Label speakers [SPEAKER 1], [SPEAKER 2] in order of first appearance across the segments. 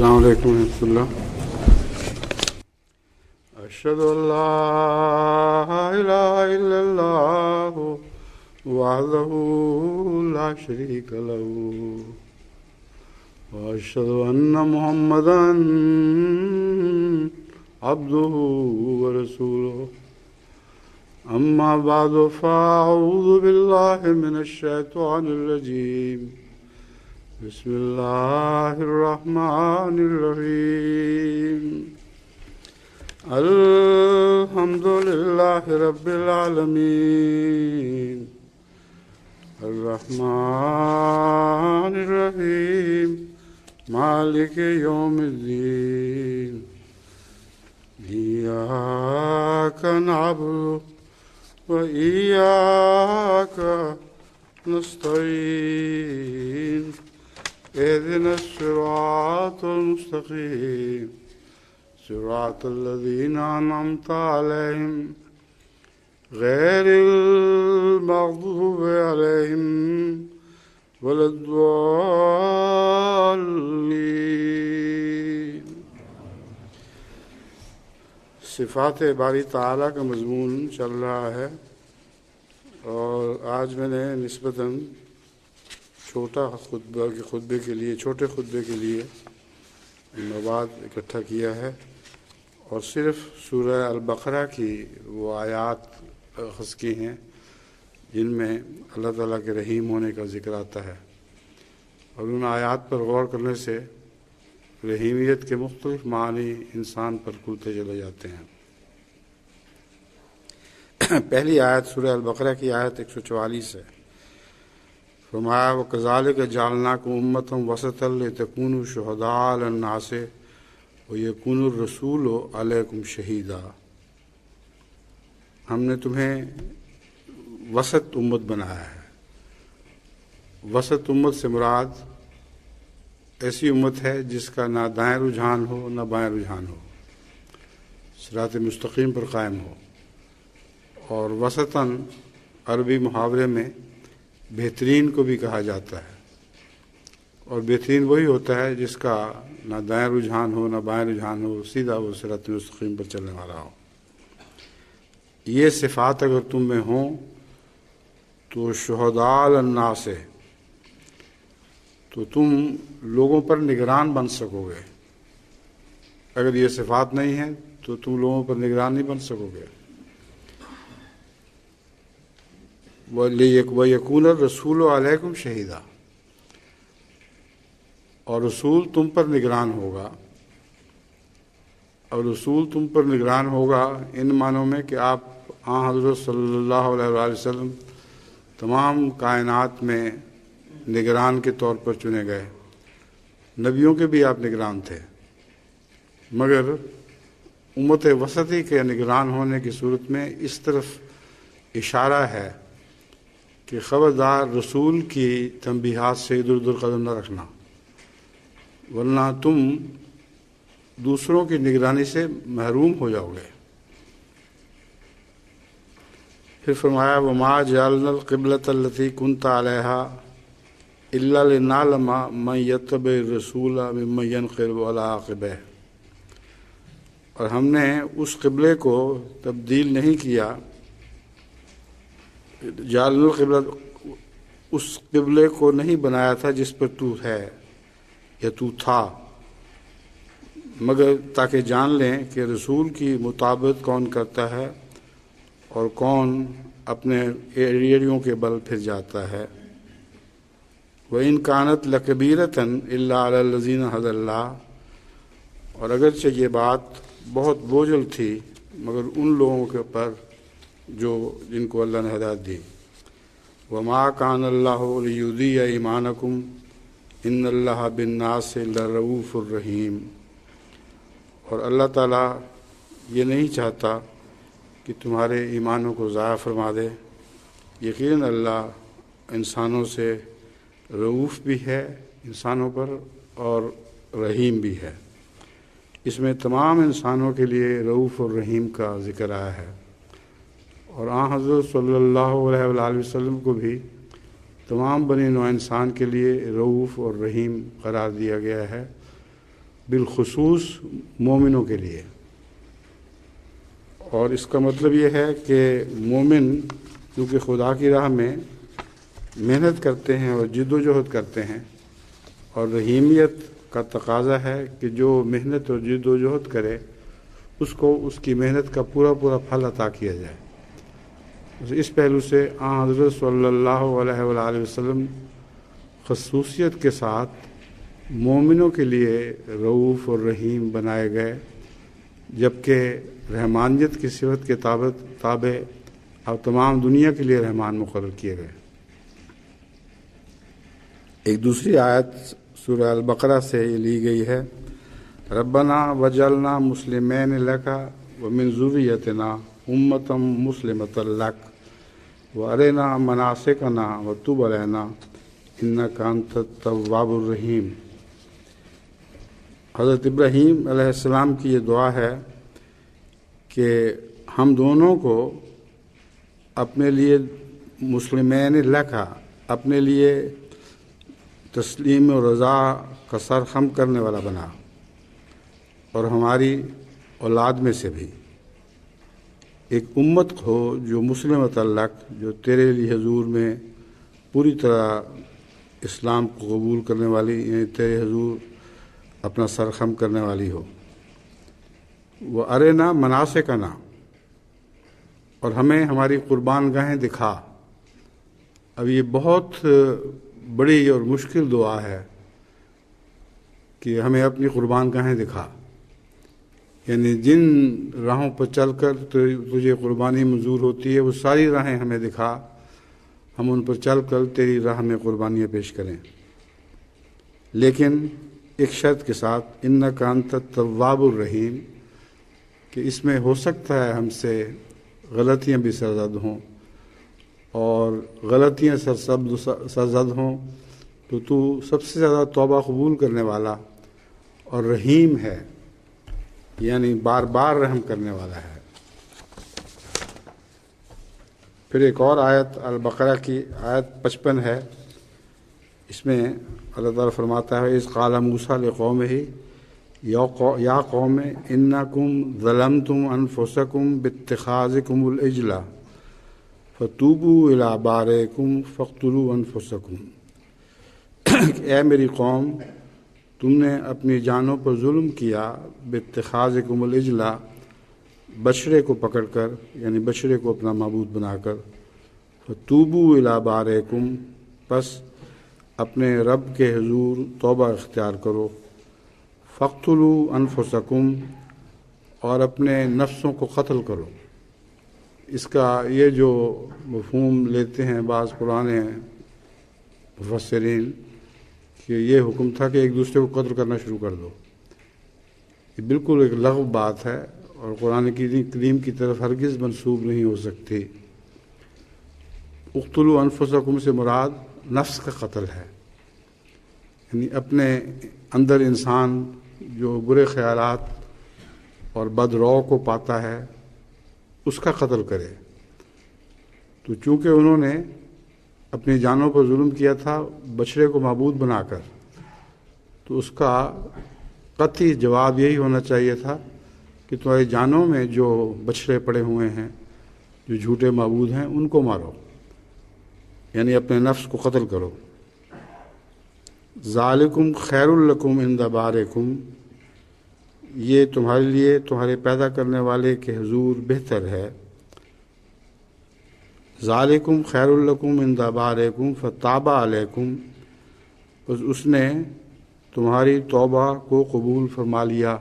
[SPEAKER 1] السلام علیکم ورحمۃ اللہ. اشہد ان لا الہ الا اللہ وحدہ لا شریک لہ واشہد ان محمدا عبدہ ورسولہ. اما بعد فاعوذ باللہ من الشیطان الرجیم. بسم اللہ الرحمن الرحیم. الحمد للہ رب العالمین الرحمن الرحیم مالک یوم الدین. ایاک نعبد و ایاک نستعین. اهدنا الصراط المستقيم صراط الذين أنعمت عليهم غير المغضوب عليهم ولا الضالين. صفات باری تعالیٰ کا مضمون چل رہا ہے اور آج میں نے نسبتاً چھوٹے خطبے کے لیے مواد اکٹھا کیا ہے اور صرف سورہ البقرہ کی وہ آیات اخذ کی ہیں جن میں اللہ تعالیٰ کے رحیم ہونے کا ذکر آتا ہے، اور ان آیات پر غور کرنے سے رحیمیت کے مختلف معنی انسان پر کھلتے چلے جاتے ہیں. پہلی آیت سورہ البقرہ کی آیت 144 ہے. فرمایا وَكَذَلِكَ جَعَلْنَاكُمْ أُمَّةً وَسَطًا لِتَكُونُوا شُهَدَاءَ عَلَى النَّاسِ وَيَكُونَ الرَّسُولُ عَلَيْكُمْ شَهِيدًا. ہم نے تمہیں وسط امت بنایا ہے. وسط امت سے مراد ایسی امت ہے جس کا نہ دائیں رجحان ہو نہ بائیں رجحان ہو، صراط مستقیم پر قائم ہو. اور وسطاً عربی محاورے میں بہترین کو بھی کہا جاتا ہے، اور بہترین وہی ہوتا ہے جس کا نہ دائیں رجحان ہو نہ بائیں رجحان ہو، سیدھا وہ صراط مستقیم پر چلنے والا ہو. یہ صفات اگر تم میں ہوں تو شہداء علی الناس سے، تو تم لوگوں پر نگران بن سکو گے. اگر یہ صفات نہیں ہیں تو تم لوگوں پر نگران نہیں بن سکو گے. وَيَكُونَ الرَّسُولُ عَلَيْكُمْ شَهِيدًا، اور رسول تم پر نگران ہوگا. اور رسول تم پر نگران ہوگا ان معنوں میں کہ آپ حضرت صلی اللہ علیہ وآلہ وسلم تمام کائنات میں نگران کے طور پر چنے گئے. نبیوں کے بھی آپ نگران تھے، مگر امت وسطی کے نگران ہونے کی صورت میں اس طرف اشارہ ہے کہ خبردار رسول کی تنبیہات سے ادھر ادھر قدم نہ رکھنا، ورنہ تم دوسروں کی نگرانی سے محروم ہو جاؤ گے. پھر فرمایا وَمَا جَعَلْنَا الْقِبْلَةَ الَّتِي كُنْتَ عَلَيْهَا إِلَّا لِنَعْلَمَ مَن يَتَّبِعُ الرَّسُولَ مِمَّن يَنقَلِبُ عَلَىٰ عَقِبَيْهِ. اور ہم نے اس قبلے کو تبدیل نہیں کیا، جعلنا القبلہ، اس قبلے کو نہیں بنایا تھا جس پر تو ہے یا تو تھا، مگر تاکہ جان لیں کہ رسول کی مطابقت کون کرتا ہے اور کون اپنے ایڑیوں کے بل پھر جاتا ہے. وَإِن كَانَتْ لَكَبِيرَةً إِلَّا عَلَى الَّذِينَ هَدَى اللَّهُ، اور اگرچہ یہ بات بہت بوجھل تھی مگر ان لوگوں کے پر جن کو اللہ نے ہدایت دی. وَمَا كَانَ اللَّهُ لِيُضِيعَ إِيمَانَكُمْ إِنَّ اللَّهَ بِالنَّاسِ لَرَءُوفٌ رَحِيمٌ. اور اللہ تعالیٰ یہ نہیں چاہتا کہ تمہارے ایمانوں کو ضائع فرما دے. یقیناً اللہ انسانوں سے رؤوف بھی ہے، انسانوں پر، اور رحیم بھی ہے. اس میں تمام انسانوں کے لیے رؤوف اور رحیم کا ذکر آیا ہے، اور حضرت صلی اللہ علیہ وآلہ وسلم کو بھی تمام بنی نوع انسان کے لیے رؤوف اور رحیم قرار دیا گیا ہے. بالخصوص مومنوں کے لیے۔ اور اس کا مطلب یہ ہے کہ مومن کیونکہ خدا کی راہ میں محنت کرتے ہیں اور جد و جہد کرتے ہیں، اور رحیمیت کا تقاضا ہے کہ جو محنت اور جد و جہد کرے اس کو اس کی محنت کا پورا پھل عطا کیا جائے۔ اس پہلو سے حضرت صلی اللہ علیہ وآلہ وسلم خصوصیت کے ساتھ مومنوں کے لیے رؤوف اور رحیم بنائے گئے، جبکہ رحمانیت کی صفت کے تابع اب تمام دنیا کے لیے رحمان مقرر کیے گئے۔ ایک دوسری آیت سورہ البقرہ سے یہ لی گئی ہے، ربنا وجعلنا مسلمین لک ومن ذریتنا امۃ مسلمۃ لک وارنا مناسکنا وتب علینا انک انت التواب الرحیم۔ حضرت ابراہیم علیہ السلام کی یہ دعا ہے کہ ہم دونوں کو اپنے لیے مسلمین لکھا، اپنے لیے تسلیم و رضا کا سر خم کرنے والا بنا، اور ہماری اولاد میں سے بھی ایک امت ہو جو مسلم متعلق، جو تیرے لیے حضور میں پوری طرح اسلام کو قبول کرنے والی، یعنی تیرے حضور اپنا سر خم کرنے والی ہو۔ وہ ارنا مناسکنا، اور ہمیں ہماری قربان گاہیں دکھا۔ اب یہ بہت بڑی اور مشکل دعا ہے کہ ہمیں اپنی قربان گاہیں دکھا، یعنی جن راہوں پر چل کر تجھے قربانی منظور ہوتی ہے وہ ساری راہیں ہمیں دکھا، ہم ان پر چل کر تیری راہ میں قربانیاں پیش کریں، لیکن ایک شرط کے ساتھ، انک انت التواب الرحیم، کہ اس میں ہو سکتا ہے ہم سے غلطیاں بھی سرزد ہوں، اور غلطیاں سرزد ہوں تو تو سب سے زیادہ توبہ قبول کرنے والا اور رحیم ہے، یعنی بار بار رحم کرنے والا ہے۔ پھر ایک اور آیت البقرہ کی آیت 55 ہے، اس میں اللہ تعالیٰ فرماتا ہے، اذ قال موسیٰ لقومہ یا قوم انکم ظلمتم انفسکم باتخاذکم العجل فتوبوا الی بارئکم فاقتلوا انفسکم۔ اے میری قوم، تم نے اپنی جانوں پر ظلم کیا، باتخاذکم العجل، بچڑے کو پکڑ کر، یعنی بچڑے کو اپنا معبود بنا کر، فتوبوا الی بارئکم، پس اپنے رب کے حضور توبہ اختیار کرو، فاقتلوا انفسکم، اور اپنے نفسوں کو قتل کرو۔ اس کا یہ جو مفہوم لیتے ہیں بعض پرانے مفسرین کہ یہ حکم تھا کہ ایک دوسرے کو قتل کرنا شروع کر دو، یہ بالکل ایک لغو بات ہے اور قرآن کریم کی طرف ہرگز منسوب نہیں ہو سکتی۔ اقتلوا انفسکم سے مراد نفس کا قتل ہے، یعنی اپنے اندر انسان جو برے خیالات اور بد رو کو پاتا ہے اس کا قتل کرے۔ تو چونکہ انہوں نے اپنی جانوں پر ظلم کیا تھا بچڑے کو معبود بنا کر، تو اس کا قطعی جواب یہی ہونا چاہیے تھا کہ تمہاری جانوں میں جو بچڑے پڑے ہوئے ہیں، جو جھوٹے معبود ہیں، ان کو مارو، یعنی اپنے نفس کو قتل کرو۔ ذالکم خیر لکم عند بارئکم، یہ تمہارے لیے تمہارے پیدا کرنے والے کے حضور بہتر ہے۔ ذالکم خیر لکم عند بارئکم فتاب علیکم، بس اس نے تمہاری توبہ کو قبول فرما لیا۔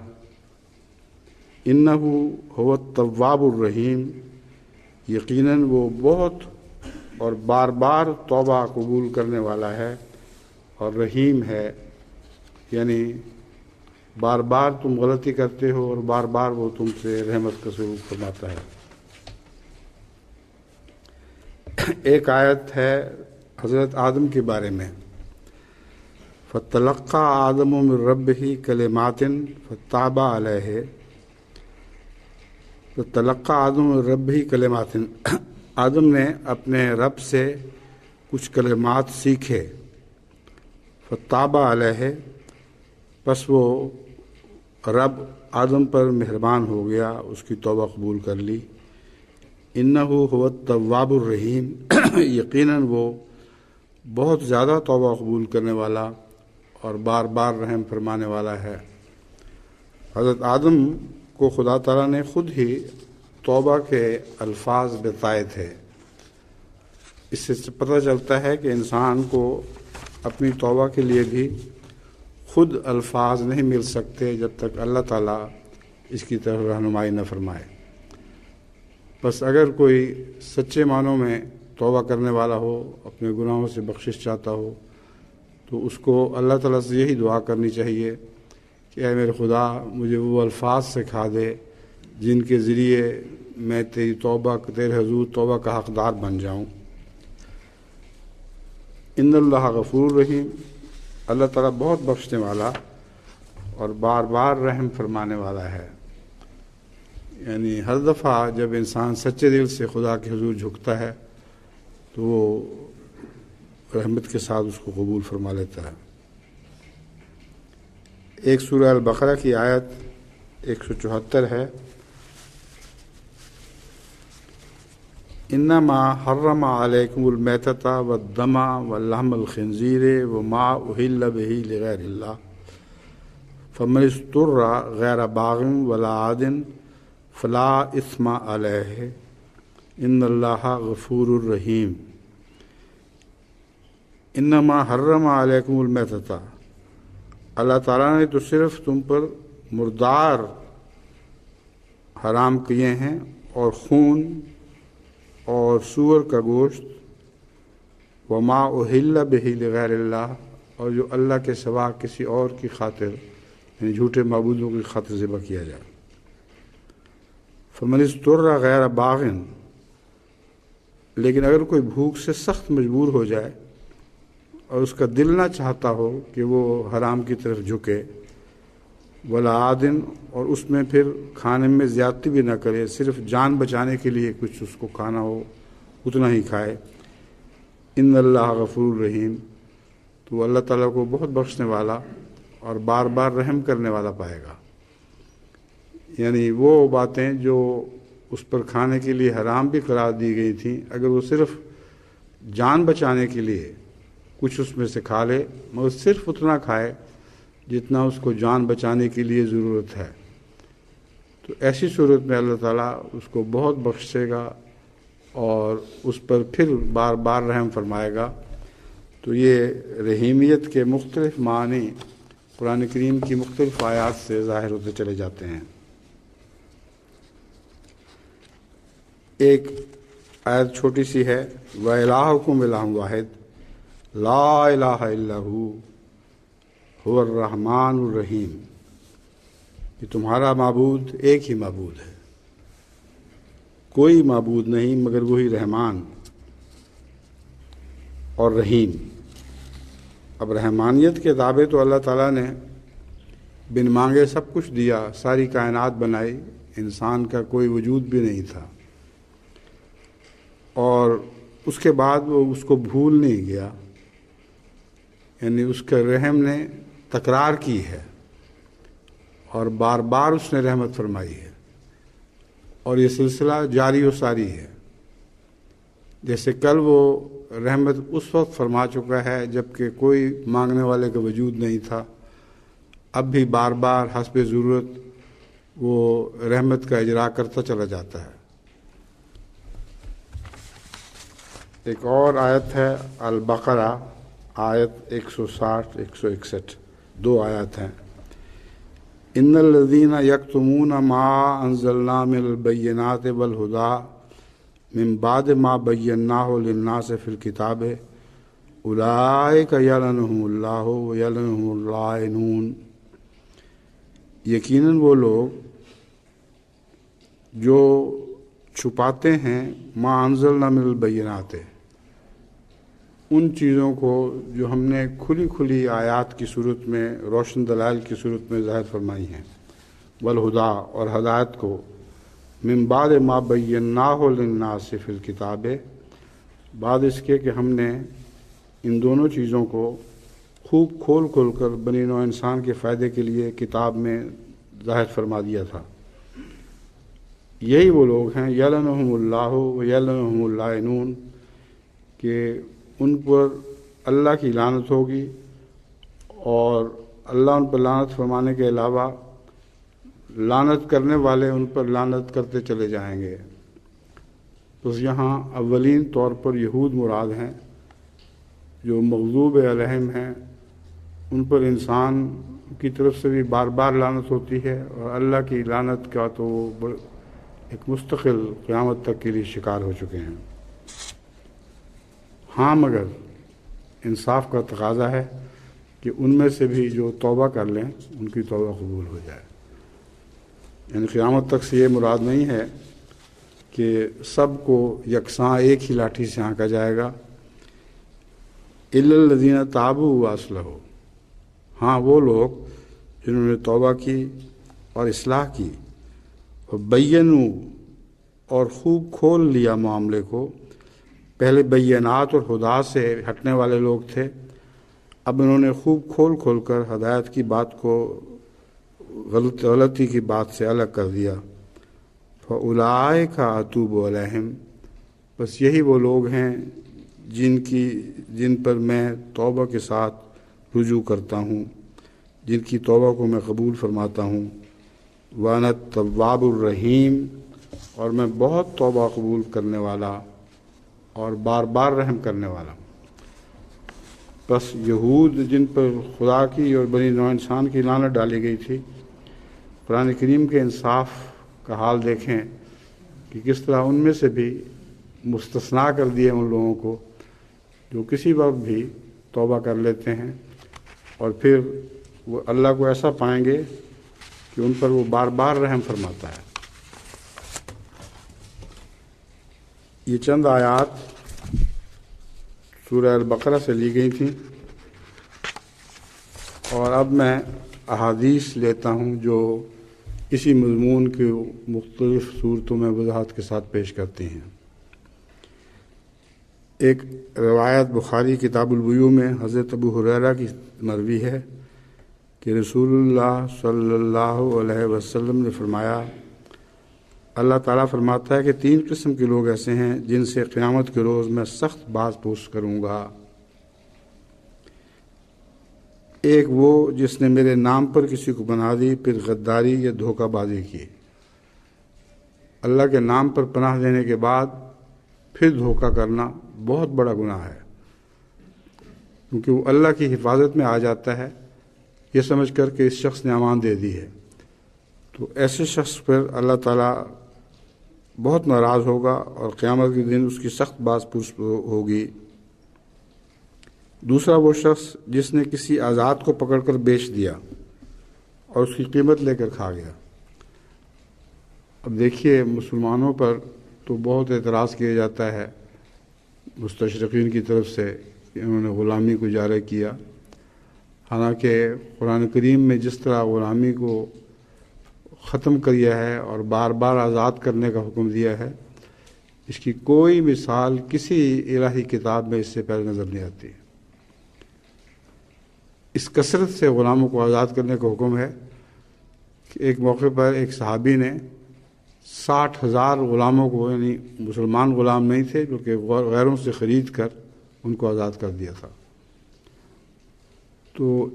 [SPEAKER 1] انہ هو التواب الرحیم، یقیناً وہ بہت اور بار بار توبہ قبول کرنے والا ہے اور رحیم ہے، یعنی بار بار تم غلطی کرتے ہو اور بار بار وہ تم سے رحمت کا سلوک فرماتا ہے۔ ایک آیت ہے حضرت آدم کے بارے میں، فَتَلَقَّى آدَمُ مِن رَبِّهِ كَلِمَاتٍ فَتَابَ عَلَيْهِ۔ فَتَلَقَّى آدَمُ مِن رَبِّهِ كَلِمَاتٍ، آدم نے اپنے رب سے کچھ کلمات سیکھے، فَتَابَ عَلَيْهِ، پس وہ رب آدم پر مہربان ہو گیا، اس کی توبہ قبول کر لی۔ انہ هو التواب الرحیم، یقیناً وہ بہت زیادہ توبہ قبول کرنے والا اور بار بار رحم فرمانے والا ہے۔ حضرت آدم کو خدا تعالیٰ نے خود ہی توبہ کے الفاظ بتائے تھے۔ اس سے پتہ چلتا ہے کہ انسان کو اپنی توبہ کے لیے بھی خود الفاظ نہیں مل سکتے جب تک اللہ تعالیٰ اس کی طرف رہنمائی نہ فرمائے۔ بس اگر کوئی سچے معنوں میں توبہ کرنے والا ہو، اپنے گناہوں سے بخشش چاہتا ہو، تو اس کو اللہ تعالیٰ سے یہی دعا کرنی چاہیے کہ اے میرے خدا، مجھے وہ الفاظ سکھا دے جن کے ذریعے میں تیرے حضور توبہ کا حقدار بن جاؤں۔ ان اللہ غفور رحیم، اللہ تعالیٰ بہت بخشنے والا اور بار بار رحم فرمانے والا ہے۔ یعنی ہر دفعہ جب انسان سچے دل سے خدا کے حضور جھکتا ہے تو وہ رحمت کے ساتھ اس کو قبول فرما لیتا ہے۔ ایک سورہ البقرہ کی آیت 174 ہے، انما حرم علیکم المیتۃ والدم ولحم الخنزیر وما اہل بہ لغیر اللہ فمن اضطر غیر باغ ولا عاد فلا اثم علیہ ان اللہ غفور الرحیم۔ انما حرم علیکم المیتۃ، اللہ تعالیٰ نے تو صرف تم پر مردار حرام کیے ہیں، اور خون اور سور کا گوشت، وما اہل بہ لغیر اللہ، اور جو اللہ کے سوا کسی اور کی خاطر یعنی جھوٹے معبودوں کی خاطر ذبح کیا جائے۔ فمن اضطر غیر باغ، لیکن اگر کوئی بھوک سے سخت مجبور ہو جائے اور اس کا دل نہ چاہتا ہو کہ وہ حرام کی طرف جھکے، ولا عادن، اور اس میں پھر کھانے میں زیادتی بھی نہ کرے، صرف جان بچانے کے لیے کچھ اس کو کھانا ہو اتنا ہی کھائے، ان اللہ غفور الرحیم، تو اللہ تعالیٰ کو بہت بخشنے والا اور بار بار رحم کرنے والا پائے گا۔ یعنی وہ باتیں جو اس پر کھانے کے لیے حرام بھی قرار دی گئی تھیں، اگر وہ صرف جان بچانے کے لیے کچھ اس میں سے کھا لے، مگر صرف اتنا کھائے جتنا اس کو جان بچانے کے لیے ضرورت ہے، تو ایسی صورت میں اللہ تعالیٰ اس کو بہت بخشے گا اور اس پر پھر بار بار رحم فرمائے گا۔ تو یہ رحیمیت کے مختلف معنی قرآن کریم کی مختلف آیات سے ظاہر ہوتے چلے جاتے ہیں۔ ایک آیت چھوٹی سی ہے، وَإِلَٰهُكُمْ إِلَٰهٌ وَاحِدٌ لَا إِلَٰهَ إِلَّا هُوَ الرحمن الرحیم، کہ تمہارا معبود ایک ہی معبود ہے، کوئی معبود نہیں مگر وہی رحمان اور رحیم۔ اب رحمانیت کے دعوے تو اللہ تعالیٰ نے بن مانگے سب کچھ دیا، ساری کائنات بنائی، انسان کا کوئی وجود بھی نہیں تھا، اور اس کے بعد وہ اس کو بھول نہیں گیا، یعنی اس کے رحم نے تکرار کی ہے اور بار بار اس نے رحمت فرمائی ہے، اور یہ سلسلہ جاری و ساری ہے۔ جیسے کل وہ رحمت اس وقت فرما چکا ہے جب کہ کوئی مانگنے والے کا وجود نہیں تھا، اب بھی بار بار حسب ضرورت وہ رحمت کا اجرا کرتا چلا جاتا ہے۔ ایک اور آیت ہے البقرہ، آیت 160 161، دو آیات ہیں۔ ان الذین یکتمون ما انزلنا من البینات والہدی من بعد ما بیناہ للناس فی الکتاب اولئک یلعنہم اللہ ویلعنہم اللاعنون، یقیناً وہ لوگ جو چھپاتے ہیں ما انزلنا من البینات، ان چیزوں کو جو ہم نے کھلی کھلی آیات کی صورت میں، روشن دلائل کی صورت میں ظاہر فرمائی ہیں، والہدا، اور ہدایت کو، من بعد ما بیناہ للناس فی الکتاب، بعد اس کے کہ ہم نے ان دونوں چیزوں کو خوب کھول کھول کر بنی نوع انسان کے فائدے کے لیے کتاب میں ظاہر فرما دیا تھا۔ یہی وہ لوگ ہیں یلعنہم اللہ و یلعنہم اللاعنون، کہ ان پر اللہ کی لعنت ہوگی اور اللہ ان پر لعنت فرمانے کے علاوہ لعنت کرنے والے ان پر لعنت کرتے چلے جائیں گے۔ تو یہاں اولین طور پر یہود مراد ہیں جو مغضوب علیہم ہیں، ان پر انسان کی طرف سے بھی بار بار لعنت ہوتی ہے، اور اللہ کی لعنت کا تو وہ ایک مستقل قیامت تک کے لیے شکار ہو چکے ہیں۔ ہاں مگر انصاف کا تقاضا ہے کہ ان میں سے بھی جو توبہ کر لیں ان کی توبہ قبول ہو جائے۔ یعنی قیامت تک سے یہ مراد نہیں ہے کہ سب کو یکساں ایک ہی لاٹھی سے ہانکا جائے گا۔ الا الذین تابوا واصلحوا، ہاں وہ لوگ جنہوں نے توبہ کی اور اصلاح کی، بینوا، اور خوب کھول لیا معاملے کو۔ پہلے بینات اور ہدا سے ہٹنے والے لوگ تھے، اب انہوں نے خوب کھول کھول کر ہدایت کی بات کو غلطی کی بات سے الگ کر دیا۔ فَأُولَٰئِکَ أَتُوبُ عَلَیْہِم، بس یہی وہ لوگ ہیں جن پر میں توبہ کے ساتھ رجوع کرتا ہوں، جن کی توبہ کو میں قبول فرماتا ہوں۔ وَأَنَا التَّوَّابُ الرَّحِيمُ، اور میں بہت توبہ قبول کرنے والا اور بار بار رحم کرنے والا ہوں۔ بس یہود جن پر خدا کی اور بنی نوع انسان کی لعنت ڈالی گئی تھی، قرآن کریم کے انصاف کا حال دیکھیں کہ کس طرح ان میں سے بھی مستثنا کر دیے ان لوگوں کو جو کسی وقت بھی توبہ کر لیتے ہیں، اور پھر وہ اللہ کو ایسا پائیں گے کہ ان پر وہ بار بار رحم فرماتا ہے۔ یہ چند آیات سورہ البقرہ سے لی گئی تھیں، اور اب میں احادیث لیتا ہوں جو اسی مضمون کے مختلف صورتوں میں وضاحت کے ساتھ پیش کرتی ہیں۔ ایک روایت بخاری کتاب البیوع میں حضرت ابو ہریرہ کی مروی ہے کہ رسول اللہ صلی اللہ علیہ وسلم نے فرمایا، اللہ تعالیٰ فرماتا ہے کہ 3 قسم کے لوگ ایسے ہیں جن سے قیامت کے روز میں سخت باز پوچھ کروں گا۔ ایک وہ جس نے میرے نام پر کسی کو بنا دی، پھر غداری یا دھوکہ بازی کی۔ اللہ کے نام پر پناہ دینے کے بعد پھر دھوکہ کرنا بہت بڑا گناہ ہے، کیونکہ وہ اللہ کی حفاظت میں آ جاتا ہے یہ سمجھ کر کہ اس شخص نے امان دے دی ہے، تو ایسے شخص پر اللہ تعالیٰ بہت ناراض ہوگا اور قیامت کے دن اس کی سخت باز پرس ہوگی۔ دوسرا وہ شخص جس نے کسی آزاد کو پکڑ کر بیچ دیا اور اس کی قیمت لے کر کھا گیا۔ اب دیکھیے مسلمانوں پر تو بہت اعتراض کیا جاتا ہے مستشرقین کی طرف سے کہ انہوں نے غلامی کو جاری کیا، حالانکہ قرآن کریم میں جس طرح غلامی کو ختم کیا ہے اور بار بار آزاد کرنے کا حکم دیا ہے، اس کی کوئی مثال کسی الہی کتاب میں اس سے پہلے نظر نہیں آتی۔ اس کثرت سے غلاموں کو آزاد کرنے کا حکم ہے کہ ایک موقع پر ایک صحابی نے 60,000 غلاموں کو، یعنی مسلمان غلام نہیں تھے بلکہ غیروں سے خرید کر ان کو آزاد کر دیا تھا۔ تو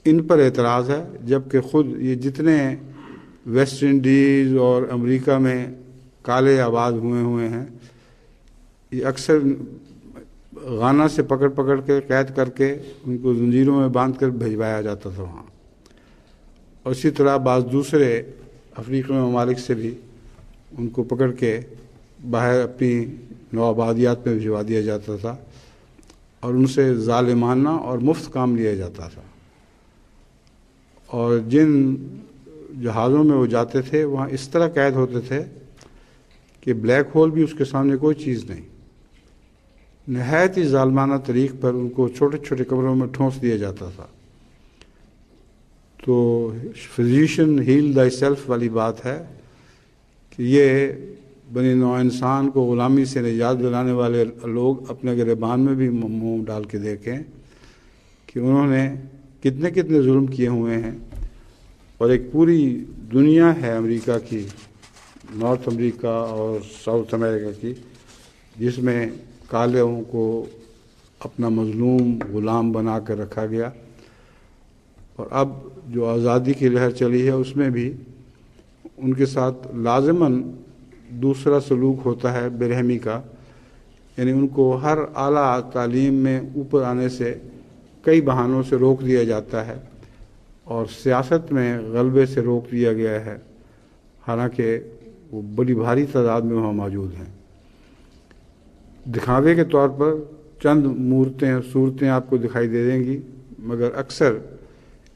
[SPEAKER 1] ان پر اعتراض ہے، جبکہ خود یہ جتنے ویسٹ انڈیز اور امریکہ میں کالے آباد ہوئے ہیں، یہ اکثر غانا سے پکڑ کے قید کر کے ان کو زنجیروں میں باندھ کر بھجوایا جاتا تھا وہاں، اور اسی طرح بعض دوسرے افریقی ممالک سے بھی ان کو پکڑ کے باہر اپنی نوآبادیات میں بھجوا دیا جاتا تھا اور ان سے ظالمانہ اور مفت کام لیا جاتا تھا۔ اور جن جہازوں میں وہ جاتے تھے وہاں اس طرح قید ہوتے تھے کہ بلیک ہول بھی اس کے سامنے کوئی چیز نہیں۔ نہایت ہی ظالمانہ طریق پر ان کو چھوٹے چھوٹے کمروں میں ٹھونس دیا جاتا تھا۔ تو فزیشین ہیل تھائی سیلف والی بات ہے کہ یہ بنی نوع انسان کو غلامی سے نجات دلانے والے لوگ اپنے گریبان میں بھی منہ ڈال کے دیکھیں کہ انہوں نے کتنے ظلم کیے ہوئے ہیں، اور ایک پوری دنیا ہے امریکہ کی، نارتھ امریکہ اور ساؤتھ امریکہ کی، جس میں کالوں کو اپنا مظلوم غلام بنا کر رکھا گیا۔ اور اب جو آزادی کی لہر چلی ہے اس میں بھی ان کے ساتھ لازماً دوسرا سلوک ہوتا ہے بے رحمی کا، یعنی ان کو ہر اعلیٰ تعلیم میں اوپر آنے سے کئی بہانوں سے روک دیا جاتا ہے، اور سیاست میں غلبے سے روک دیا گیا ہے، حالانکہ وہ بڑی بھاری تعداد میں وہاں موجود ہیں۔ دکھاوے کے طور پر چند صورتیں آپ کو دکھائی دے دیں گی، مگر اکثر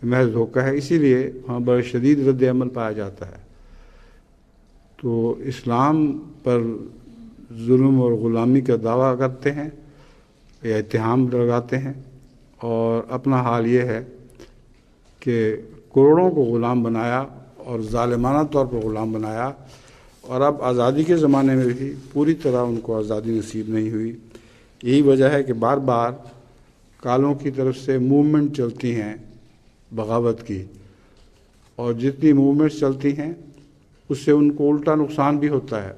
[SPEAKER 1] محض دھوکہ ہے، اسی لیے وہاں بڑا شدید رد عمل پایا جاتا ہے۔ تو اسلام پر ظلم اور غلامی کا دعویٰ کرتے ہیں یا اتہام لگاتے ہیں، اور اپنا حال یہ ہے کہ کروڑوں کو غلام بنایا اور ظالمانہ طور پر غلام بنایا، اور اب آزادی کے زمانے میں بھی پوری طرح ان کو آزادی نصیب نہیں ہوئی۔ یہی وجہ ہے کہ بار بار کالوں کی طرف سے موومنٹ چلتی ہیں بغاوت کی، اور جتنی موومنٹس چلتی ہیں اس سے ان کو الٹا نقصان بھی ہوتا ہے،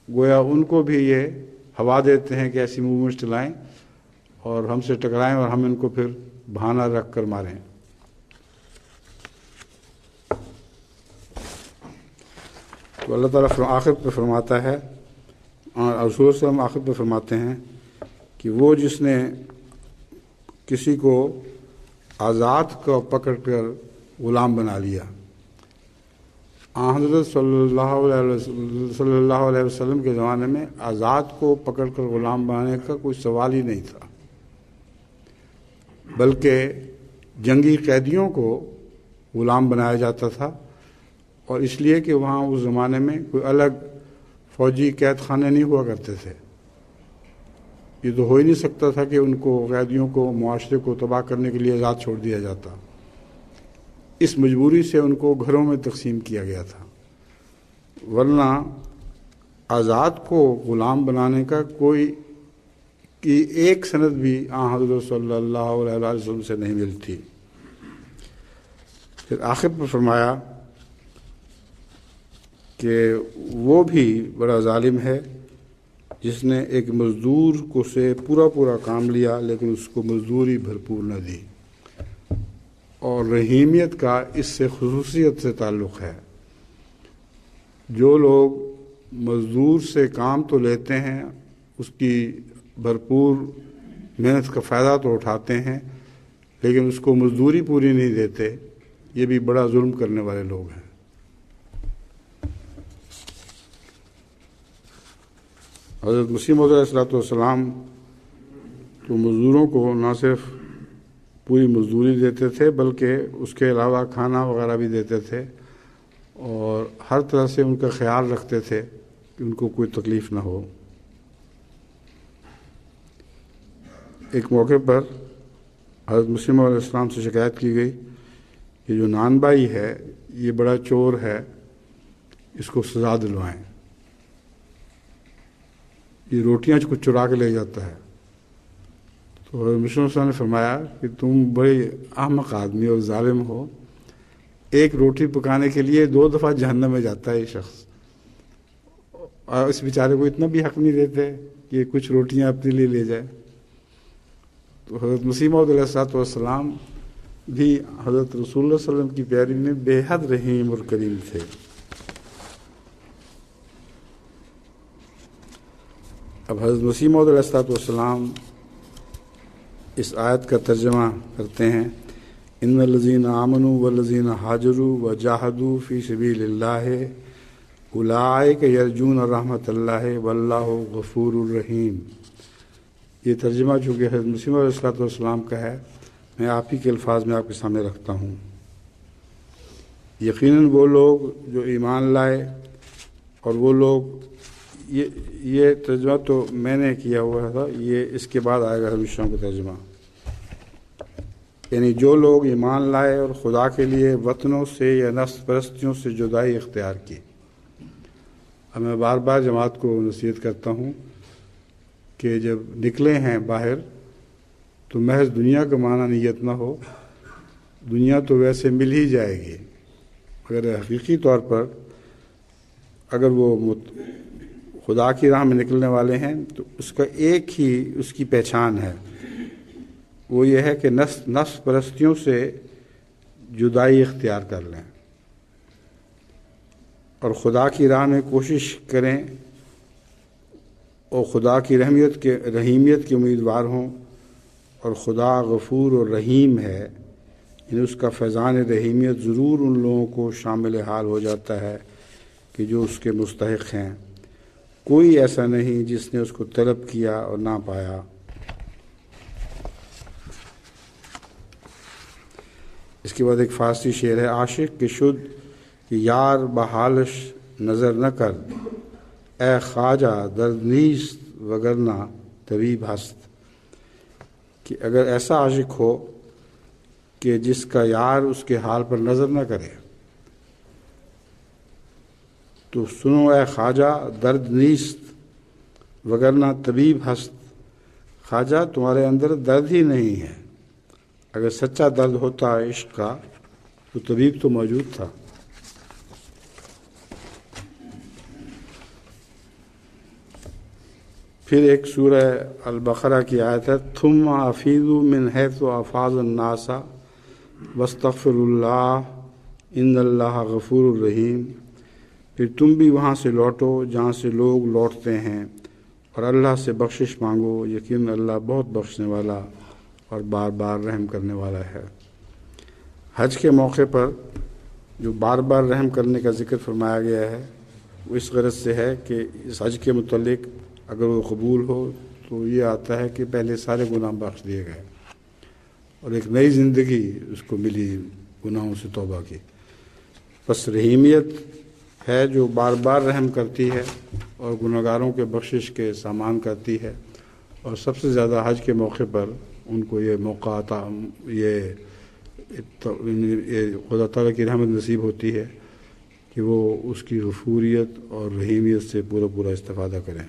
[SPEAKER 1] گویا ان کو بھی یہ ہوا دیتے ہیں کہ ایسی موومنٹس چلائیں اور ہم سے ٹکرائیں اور ہم ان کو پھر بہانہ رکھ کر ماریں۔ تو اللہ تعالیٰ آخر پہ فرماتا ہے، اور رسول صلی اللہ علیہ وسلم آخر پہ فرماتے ہیں کہ وہ جس نے کسی کو آزاد کو پکڑ کر غلام بنا لیا، حضرت صلی اللہ علیہ وسلم کے زمانے میں آزاد کو پکڑ کر غلام بنانے کا کوئی سوال ہی نہیں تھا، بلکہ جنگی قیدیوں کو غلام بنایا جاتا تھا، اور اس لیے کہ وہاں اس زمانے میں کوئی الگ فوجی قید خانے نہیں ہوا کرتے تھے۔ یہ تو ہو ہی نہیں سکتا تھا کہ ان کو قیدیوں کو معاشرے کو تباہ کرنے کے لیے آزاد چھوڑ دیا جاتا، اس مجبوری سے ان کو گھروں میں تقسیم کیا گیا تھا، ورنہ آزاد کو غلام بنانے کا کوئی ایک سند بھی حضرت صلی اللہ علیہ وسلم سے نہیں ملتی۔ پھر آخر پر فرمایا کہ وہ بھی بڑا ظالم ہے جس نے ایک مزدور کو سے پورا کام لیا لیکن اس کو مزدوری بھرپور نہ دی، اور رحیمیت کا اس سے خصوصیت سے تعلق ہے۔ جو لوگ مزدور سے کام تو لیتے ہیں، اس کی بھرپور محنت کا فائدہ تو اٹھاتے ہیں، لیکن اس کو مزدوری پوری نہیں دیتے، یہ بھی بڑا ظلم کرنے والے لوگ ہیں۔ حضرت مسیح موعود علیہ السلام تو مزدوروں کو نہ صرف پوری مزدوری دیتے تھے بلکہ اس کے علاوہ کھانا وغیرہ بھی دیتے تھے، اور ہر طرح سے ان کا خیال رکھتے تھے کہ ان کو کوئی تکلیف نہ ہو۔ ایک موقع پر حضرت مسیح موعود علیہ السلام سے شکایت کی گئی کہ جو نان بھائی ہے یہ بڑا چور ہے، اس کو سزا دلوائیں، یہ روٹیاں کچھ چرا کے لے جاتا ہے۔ تو حضرت مسیح موعود نے فرمایا کہ تم بڑے احمق آدمی اور ظالم ہو، ایک روٹی پکانے کے لیے 2 دفعہ جہنم میں جاتا ہے یہ شخص، اور اس بیچارے کو اتنا بھی حق نہیں دیتے کہ کچھ روٹیاں اپنے لیے لے جائے۔ تو حضرت مسیح موعود علیہ السلام بھی حضرت رسول اللہ صلی اللہ علیہ وسلم کی پیاری میں بے حد رحیم اور کریم تھے۔ اب حضرت مسیح موعود علیہ السلام اس آیت کا ترجمہ کرتے ہیں، ان الذین آمنوا والذین ہاجروا وجاہدوا فی سبیل اللہ اولئک یرجون رحمت اللہ واللہ غفور الرحیم۔ یہ ترجمہ چونکہ حضرت مسیح موعود علیہ السلام کا ہے، میں آپ ہی کے الفاظ میں آپ کے سامنے رکھتا ہوں۔ یقیناً وہ لوگ جو ایمان لائے، اور وہ لوگ، یہ ترجمہ تو میں نے کیا ہوا تھا، یہ اس کے بعد آئے گا ہمیشہ کا ترجمہ، یعنی جو لوگ ایمان لائے اور خدا کے لیے وطنوں سے یا نفس پرستیوں سے جدائی اختیار کی۔ اب میں بار بار جماعت کو نصیحت کرتا ہوں کہ جب نکلے ہیں باہر تو محض دنیا کا معنی نیت نہ ہو، دنیا تو ویسے مل ہی جائے گی، مگر حقیقی طور پر اگر وہ خدا کی راہ میں نکلنے والے ہیں تو اس کا ایک ہی اس کی پہچان ہے، وہ یہ ہے کہ نفس پرستیوں سے جدائی اختیار کر لیں اور خدا کی راہ میں کوشش کریں اور خدا کی رحیمیت کے امیدوار ہوں، اور خدا غفور اور رحیم ہے، یعنی اس کا فیضان رحیمیت ضرور ان لوگوں کو شامل حال ہو جاتا ہے کہ جو اس کے مستحق ہیں۔ کوئی ایسا نہیں جس نے اس کو طلب کیا اور نہ پایا۔ اس کے بعد ایک فارسی شعر ہے، عاشق کے شد کہ یار بحالش نظر نہ کر، اے خواجہ درد نیست وگرنہ طبیب ہست، کہ اگر ایسا عاشق ہو کہ جس کا یار اس کے حال پر نظر نہ کرے تو سنو اے خواجہ درد نیست وگرنہ طبیب ہست، خواجہ تمہارے اندر درد ہی نہیں ہے، اگر سچا درد ہوتا عشق کا تو طبیب تو موجود تھا۔ پھر ایک سورہ البقرہ کی آیت ہے، ثم افیضوا من حیث افاض الناس واستغفروا اللہ ان اللہ غفور الرحیم، پھر تم بھی وہاں سے لوٹو جہاں سے لوگ لوٹتے ہیں اور اللہ سے بخشش مانگو، یقین اللہ بہت بخشنے والا اور بار بار رحم کرنے والا ہے۔ حج کے موقع پر جو بار بار رحم کرنے کا ذکر فرمایا گیا ہے وہ اس غرض سے ہے کہ اس حج کے متعلق اگر وہ قبول ہو تو یہ آتا ہے کہ پہلے سارے گناہ بخش دیے گئے اور ایک نئی زندگی اس کو ملی گناہوں سے توبہ کی۔ بس رحیمیت ہے جو بار بار رحم کرتی ہے اور گناہگاروں کے بخشش کے سامان کرتی ہے، اور سب سے زیادہ حج کے موقع پر ان کو یہ موقع آتا، یہ خدا تعالیٰ کی رحمت نصیب ہوتی ہے کہ وہ اس کی غفوریت اور رحیمیت سے پورا استفادہ کریں۔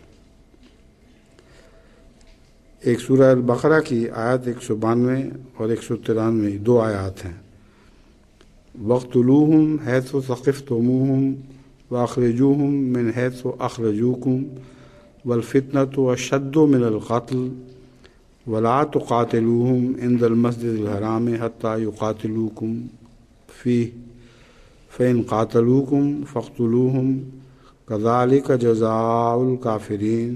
[SPEAKER 1] ایک سورہ البقرہ کی آیت 192 اور 193 دو آیات ہیں، وَاقْتُلُوهُمْ حَيْثُ ثَقِفْتُمُوهُمْ وَأَخْرِجُوهُمْ مِنْ حَيْثُ أَخْرَجُوكُمْ وَالْفِتْنَةُ أَشَدُّ مِنَ الْقَتْلِ وَلَا تُقَاتِلُوهُمْ عِنْدَ الْمَسْجِدِ الْحَرَامِ حَتَّى يُقَاتِلُوكُمْ فِيهِ فَإِنْ قَاتَلُوكُمْ فَاقْتُلُوهُمْ كَذَلِكَ جَزَاءُ الْكَافِرِينَ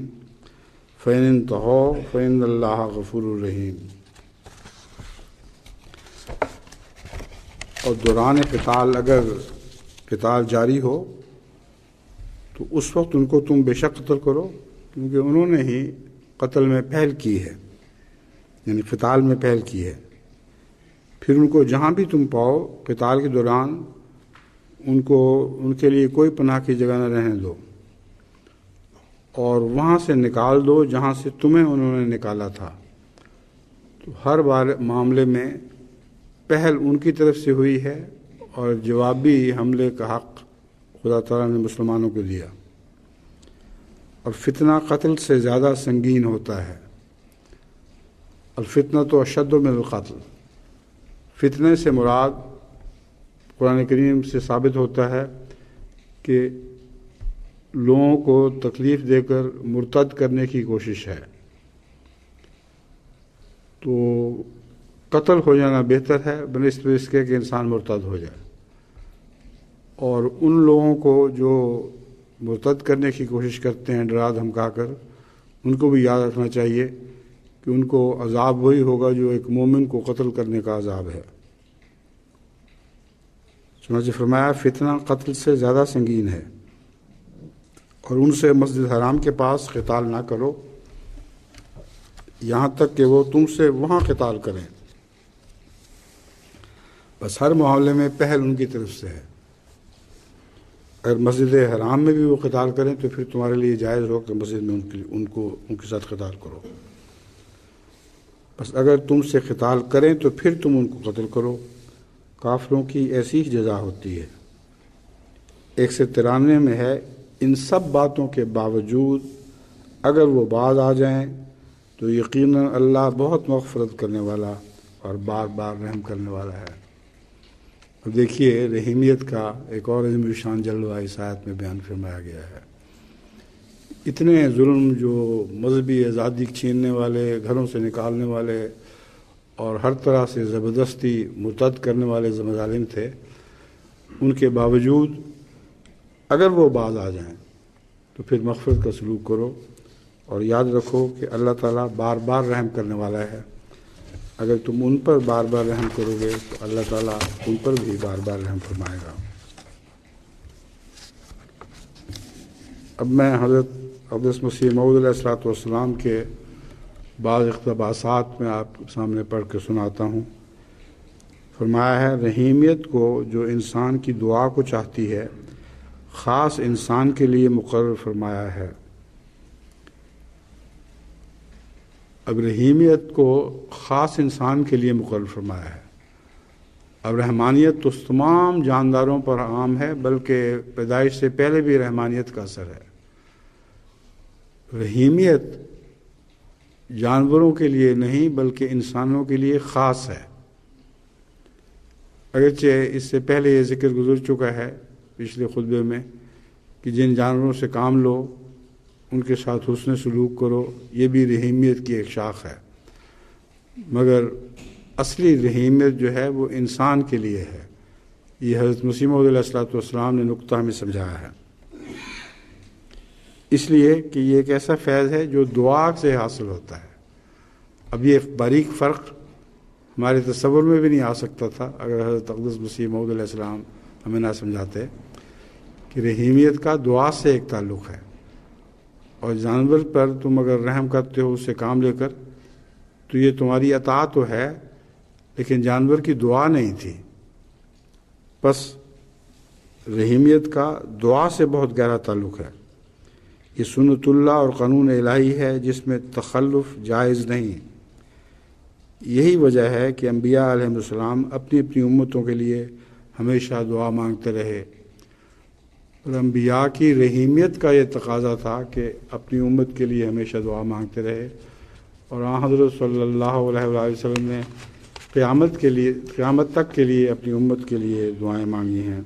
[SPEAKER 1] فَإِنِ انْتَهَوْا فَإِنَّ اللَّهَ غَفُورٌ رَحِيمٌ۔ اور دوران قتال اگر قتال جاری ہو تو اس وقت ان کو تم بے شک قتل کرو، کیونکہ انہوں نے ہی قتل میں پہل کی ہے، یعنی قتال میں پہل کی ہے۔ پھر ان کو جہاں بھی تم پاؤ قتال کے دوران ان کے لیے کوئی پناہ کی جگہ نہ رہنے دو، اور وہاں سے نکال دو جہاں سے تمہیں انہوں نے نکالا تھا۔ تو ہر بار معاملے میں پہل ان کی طرف سے ہوئی ہے اور جوابی حملے کا حق خدا تعالیٰ نے مسلمانوں کو دیا۔ اور فتنہ قتل سے زیادہ سنگین ہوتا ہے، الفتنہ تو اشد من القتل، فتنے سے مراد قرآن کریم سے ثابت ہوتا ہے کہ لوگوں کو تکلیف دے کر مرتد کرنے کی کوشش ہے، تو قتل ہو جانا بہتر ہے بنسبت اس کے کہ انسان مرتد ہو جائے۔ اور ان لوگوں کو جو مرتد کرنے کی کوشش کرتے ہیں ڈرا دھمکا کر، ان کو بھی یاد رکھنا چاہیے کہ ان کو عذاب وہی ہوگا جو ایک مومن کو قتل کرنے کا عذاب ہے۔ چنانچہ فرمایا فتنہ قتل سے زیادہ سنگین ہے، اور ان سے مسجد حرام کے پاس قتال نہ کرو یہاں تک کہ وہ تم سے وہاں قتال کریں۔ بس ہر معاملے میں پہل ان کی طرف سے ہے۔ اگر مسجد حرام میں بھی وہ قتال کریں تو پھر تمہارے لیے جائز ہو کہ مسجد میں ان کے ساتھ قتال کرو۔ بس اگر تم سے قتال کریں تو پھر تم ان کو قتل کرو، کافروں کی ایسی ہی جزا ہوتی ہے۔ 193 میں ہے، ان سب باتوں کے باوجود اگر وہ باز آ جائیں تو یقیناً اللہ بہت مغفرت کرنے والا اور بار بار رحم کرنے والا ہے۔ اب دیکھیے رحیمیت کا ایک اور عظیم الشان جلوہ اس آیت میں بیان فرمایا گیا ہے۔ اتنے ظلم جو مذہبی آزادی چھیننے والے، گھروں سے نکالنے والے اور ہر طرح سے زبردستی مرتد کرنے والے مظالم تھے، ان کے باوجود اگر وہ باز آ جائیں تو پھر مغفرت کا سلوک کرو، اور یاد رکھو کہ اللہ تعالیٰ بار بار رحم کرنے والا ہے۔ اگر تم ان پر بار بار رحم کرو گے تو اللہ تعالیٰ ان پر بھی بار بار رحم فرمائے گا۔ اب میں حضرت اقدس مسیح موعود علیہ الصلوۃ والسلام کے بعض اقتباسات میں آپ کے سامنے پڑھ کے سناتا ہوں۔ فرمایا ہے، رحیمیت کو جو انسان کی دعا کو چاہتی ہے خاص انسان کے لیے مقرر فرمایا ہے۔ اب رحیمیت کو خاص انسان کے لیے مقرر فرمایا ہے۔ اب رحمانیت تو تمام جانداروں پر عام ہے، بلکہ پیدائش سے پہلے بھی رحمانیت کا اثر ہے۔ رحیمیت جانوروں کے لیے نہیں بلکہ انسانوں کے لیے خاص ہے۔ اگرچہ اس سے پہلے یہ ذکر گزر چکا ہے پچھلے خطبے میں کہ جن جانوروں سے کام لو ان کے ساتھ حسن سلوک کرو، یہ بھی رحیمیت کی ایک شاخ ہے، مگر اصلی رحیمیت جو ہے وہ انسان کے لیے ہے۔ یہ حضرت مسیح موعود علیہ الصلوۃ والسلام نے نقطہ ہمیں سمجھایا ہے، اس لیے کہ یہ ایک ایسا فیض ہے جو دعا سے حاصل ہوتا ہے۔ اب یہ باریک فرق ہمارے تصور میں بھی نہیں آ سکتا تھا اگر حضرت اقدس مسیح موعود علیہ السلام ہمیں نہ سمجھاتے کہ رحیمیت کا دعا سے ایک تعلق ہے، اور جانور پر تم اگر رحم کرتے ہو اس سے کام لے کر تو یہ تمہاری اطاعت تو ہے، لیکن جانور کی دعا نہیں تھی۔ بس رحیمیت کا دعا سے بہت گہرا تعلق ہے۔ یہ سنت اللہ اور قانون الہی ہے جس میں تخلف جائز نہیں۔ یہی وجہ ہے کہ انبیاء علیہ السلام اپنی اپنی امتوں کے لیے ہمیشہ دعا مانگتے رہے، اور انبیاء کی رحیمیت کا یہ تقاضا تھا کہ اپنی امت کے لیے ہمیشہ دعا مانگتے رہے، اور حضرت صلی اللہ علیہ وآلہ وسلم نے قیامت تک کے لیے اپنی امت کے لیے دعائیں مانگی ہیں۔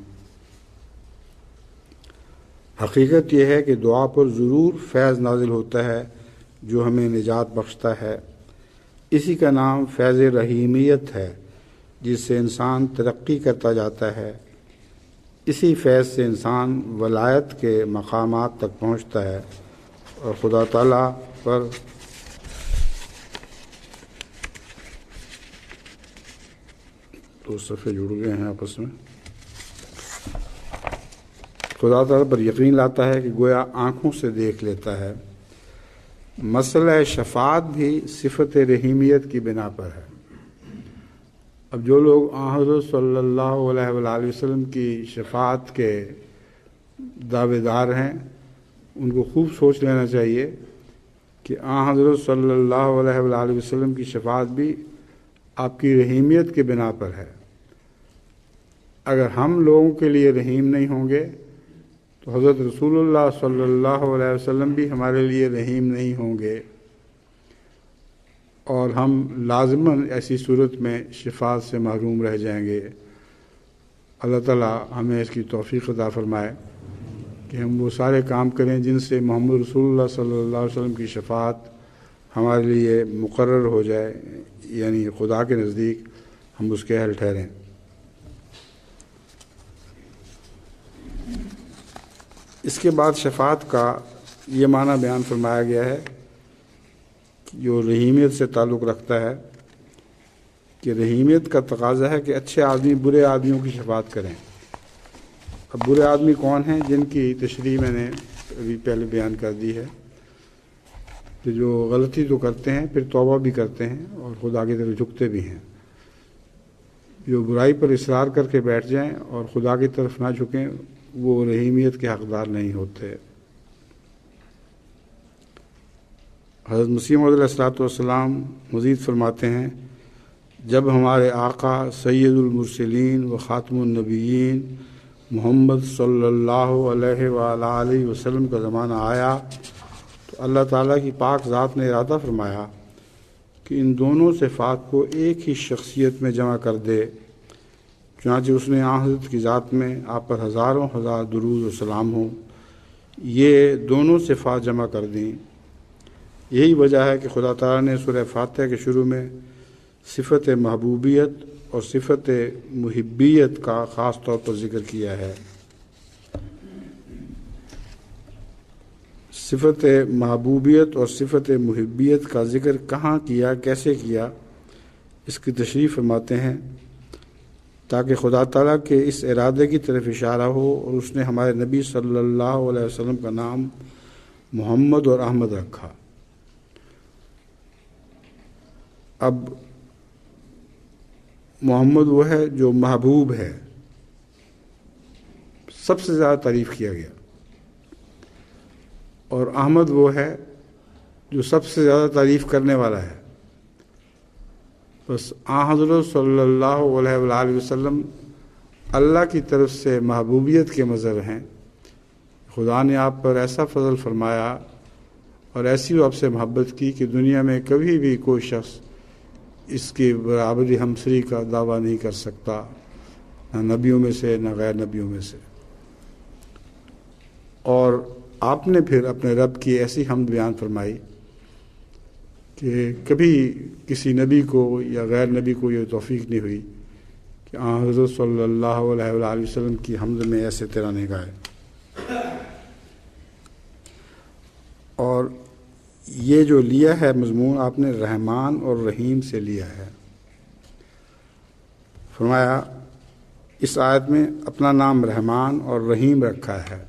[SPEAKER 1] حقیقت یہ ہے کہ دعا پر ضرور فیض نازل ہوتا ہے جو ہمیں نجات بخشتا ہے۔ اسی کا نام فیض رحیمیت ہے، جس سے انسان ترقی کرتا جاتا ہے۔ اسی فیض سے انسان ولایت کے مقامات تک پہنچتا ہے اور خدا تعالیٰ پر دو صفحے جڑ گئے ہیں آپس میں، خدا تعالیٰ پر یقین لاتا ہے کہ گویا آنکھوں سے دیکھ لیتا ہے۔ مسئلہ شفاعت بھی صفت رحیمیت کی بنا پر ہے۔ اب جو لوگ حضرت صلی اللہ علیہ وآلہ وسلم کی شفاعت کے دعوے دار ہیں، ان کو خوب سوچ لینا چاہیے کہ حضرت صلی اللہ علیہ وآلہ وسلم کی شفاعت بھی آپ کی رحیمیت کے بنا پر ہے۔ اگر ہم لوگوں کے لیے رحیم نہیں ہوں گے تو حضرت رسول اللہ صلی اللہ علیہ وسلم بھی ہمارے لیے رحیم نہیں ہوں گے، اور ہم لازماً ایسی صورت میں شفاعت سے محروم رہ جائیں گے۔ اللہ تعالیٰ ہمیں اس کی توفیق عطا فرمائے کہ ہم وہ سارے کام کریں جن سے محمد رسول اللہ صلی اللہ علیہ وسلم کی شفاعت ہمارے لیے مقرر ہو جائے، یعنی خدا کے نزدیک ہم اس کے اہل ٹھہریں۔ اس کے بعد شفاعت کا یہ معنی بیان فرمایا گیا ہے جو رحیمیت سے تعلق رکھتا ہے کہ رحیمیت کا تقاضا ہے کہ اچھے آدمی برے آدمیوں کی شفاعت کریں۔ اب برے آدمی کون ہیں؟ جن کی تشریح میں نے ابھی پہلے بیان کر دی ہے، کہ جو غلطی تو کرتے ہیں پھر توبہ بھی کرتے ہیں اور خدا کی طرف جھکتے بھی ہیں۔ جو برائی پر اصرار کر کے بیٹھ جائیں اور خدا کی طرف نہ جھکیں، وہ رحیمیت کے حقدار نہیں ہوتے۔ حضرت مسیح موعود علیہ الصلوۃ والسلام مزید فرماتے ہیں، جب ہمارے آقا سید المرسلین و خاتم النبیین محمد صلی اللہ علیہ وآلہ وسلم کا زمانہ آیا تو اللہ تعالیٰ کی پاک ذات نے ارادہ فرمایا کہ ان دونوں صفات کو ایک ہی شخصیت میں جمع کر دے، چنانچہ اس نے آن حضرت کی ذات میں آپ پر ہزاروں ہزار درود و سلام ہوں، یہ دونوں صفات جمع کر دیں۔ یہی وجہ ہے کہ خدا تعالیٰ نے سورہ فاتحہ کے شروع میں صفت محبوبیت اور صفت محبیت کا خاص طور پر ذکر کیا ہے۔ صفت محبوبیت اور صفت محبیت کا ذکر کہاں کیا، کیسے کیا، اس کی تشریح فرماتے ہیں تاکہ خدا تعالیٰ کے اس ارادے کی طرف اشارہ ہو، اور اس نے ہمارے نبی صلی اللہ علیہ وسلم کا نام محمد اور احمد رکھا۔ اب محمد وہ ہے جو محبوب ہے، سب سے زیادہ تعریف کیا گیا، اور احمد وہ ہے جو سب سے زیادہ تعریف کرنے والا ہے۔ بس حضرت صلی اللہ علیہ وآلہ وسلم اللہ کی طرف سے محبوبیت کے مظہر ہیں۔ خدا نے آپ پر ایسا فضل فرمایا اور ایسی وہ آپ سے محبت کی کہ دنیا میں کبھی بھی کوئی شخص اس کی برابری ہمسری کا دعویٰ نہیں کر سکتا، نہ نبیوں میں سے نہ غیر نبیوں میں سے۔ اور آپ نے پھر اپنے رب کی ایسی حمد بیان فرمائی کہ کبھی کسی نبی کو یا غیر نبی کو یہ توفیق نہیں ہوئی کہ حضرت صلی اللہ علیہ وآلہ وسلم کی حمد میں ایسے ترانے گائے۔ اور یہ جو لیا ہے مضمون آپ نے رحمان اور رحیم سے لیا ہے۔ فرمایا اس آیت میں اپنا نام رحمان اور رحیم رکھا ہے۔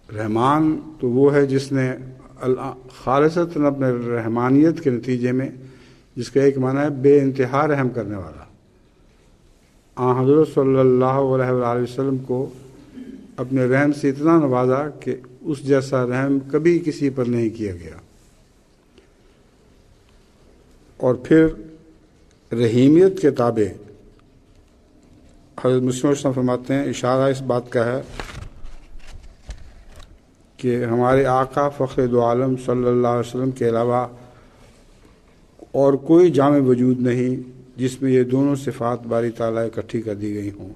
[SPEAKER 1] رحمان تو وہ ہے جس نے خالصتاً اپنے رحمانیت کے نتیجے میں، جس کا ایک معنی ہے بے انتہا رحم کرنے والا، حضرت صلی اللہ علیہ وآلہ وسلم کو اپنے رحم سے اتنا نوازا کہ اس جیسا رحم کبھی کسی پر نہیں کیا گیا۔ اور پھر رحیمیت کے تابع حضرت مسلم وسلم فرماتے ہیں، اشارہ اس بات کا ہے کہ ہمارے آقا فخر دو عالم صلی اللہ علیہ وسلم کے علاوہ اور کوئی جامع وجود نہیں جس میں یہ دونوں صفات باری تعالیٰ اکٹھی کر دی گئی ہوں،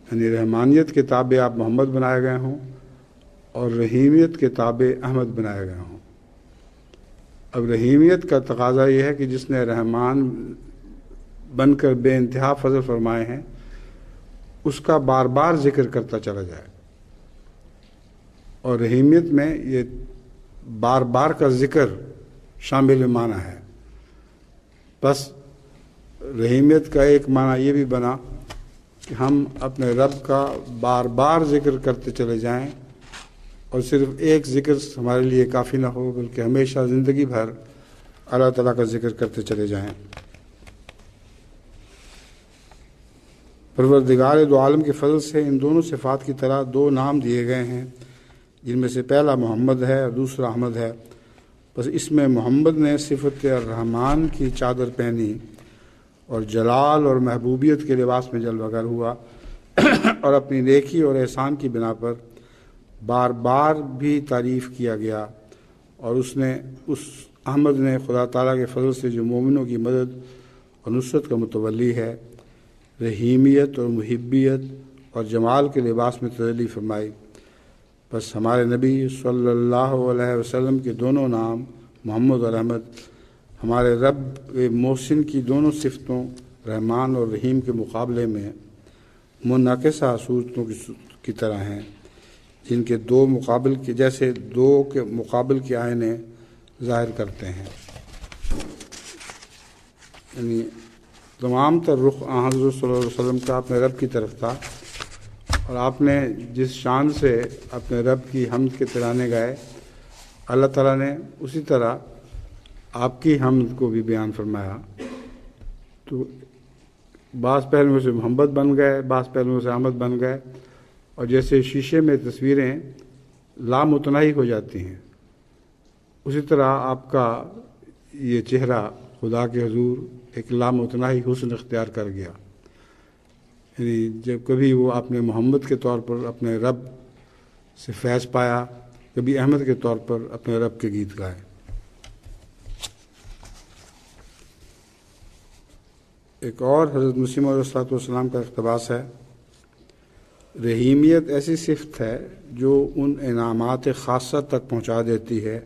[SPEAKER 1] یعنی رحمانیت کے تابع آپ محمد بنائے گئے ہوں اور رحیمیت کے تابع احمد بنائے گئے ہوں۔ اب رحیمیت کا تقاضا یہ ہے کہ جس نے رحمان بن کر بے انتہا فضل فرمائے ہیں اس کا بار بار ذکر کرتا چلا جائے، اور رحیمیت میں یہ بار بار کا ذکر شامل معنی ہے۔ بس رحیمیت کا ایک معنی یہ بھی بنا کہ ہم اپنے رب کا بار بار ذکر کرتے چلے جائیں، اور صرف ایک ذکر ہمارے لیے کافی نہ ہو بلکہ ہمیشہ زندگی بھر اللہ تعالیٰ کا ذکر کرتے چلے جائیں۔ پروردگار دو عالم کے فضل سے ان دونوں صفات کی طرح دو نام دیے گئے ہیں، جن میں سے پہلا محمد ہے اور دوسرا احمد ہے۔ بس اس میں محمد نے صفت الرحمان کی چادر پہنی اور جلال اور محبوبیت کے لباس میں جلوہ گر ہوا، اور اپنی نیکی اور احسان کی بنا پر بار بار بھی تعریف کیا گیا، اور اس احمد نے خدا تعالیٰ کے فضل سے جو مومنوں کی مدد اور نصرت کا متولی ہے، رحیمیت اور محبیت اور جمال کے لباس میں تجلی فرمائی۔ بس ہمارے نبی صلی اللہ علیہ وسلم کے دونوں نام محمد اور احمد ہمارے رب محسن کی دونوں صفتوں رحمان اور رحیم کے مقابلے میں منعکسہ صورتوں کی طرح ہیں، جن کے دو مقابل کے جیسے دو کے مقابل کے آئینے ظاہر کرتے ہیں۔ یعنی تمام تر رخ حضرت صلی اللہ علیہ وسلم کا اپنے رب کی طرف تھا، اور آپ نے جس شان سے اپنے رب کی حمد کے ترانے گائے، اللہ تعالیٰ نے اسی طرح آپ کی حمد کو بھی بیان فرمایا۔ تو بعض پہلوؤں سے محمد بن گئے، بعض پہلوؤں سے احمد بن گئے، اور جیسے شیشے میں تصویریں لامتناہی ہو جاتی ہیں، اسی طرح آپ کا یہ چہرہ خدا کے حضور ایک لامتناہی حسن اختیار کر گیا۔ یعنی جب کبھی وہ اپنے محمد کے طور پر اپنے رب سے فیض پایا، کبھی احمد کے طور پر اپنے رب کے گیت گائے۔ ایک اور حضرت مسیح موعود صلی اللہ علیہ وسلم کا اقتباس ہے، رحیمیت ایسی صفت ہے جو ان انعامات خاصہ تک پہنچا دیتی ہے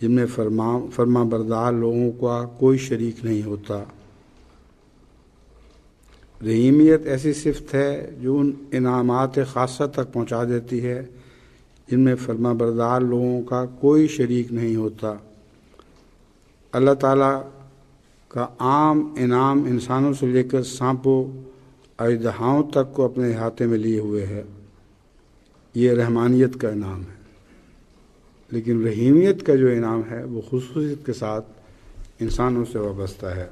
[SPEAKER 1] جن میں فرما بردار لوگوں کا کوئی شریک نہیں ہوتا۔ رحیمیت ایسی صفت ہے جو ان انعامات خاصہ تک پہنچا دیتی ہے جن میں فرما بردار لوگوں کا کوئی شریک نہیں ہوتا۔ اللہ تعالیٰ کا عام انعام انسانوں سے لے کر سانپوں اژدہاؤں تک کو اپنے احاطے میں لیے ہوئے ہے، یہ رحمانیت کا انعام ہے۔ لیکن رحیمیت کا جو انعام ہے وہ خصوصیت کے ساتھ انسانوں سے وابستہ ہے۔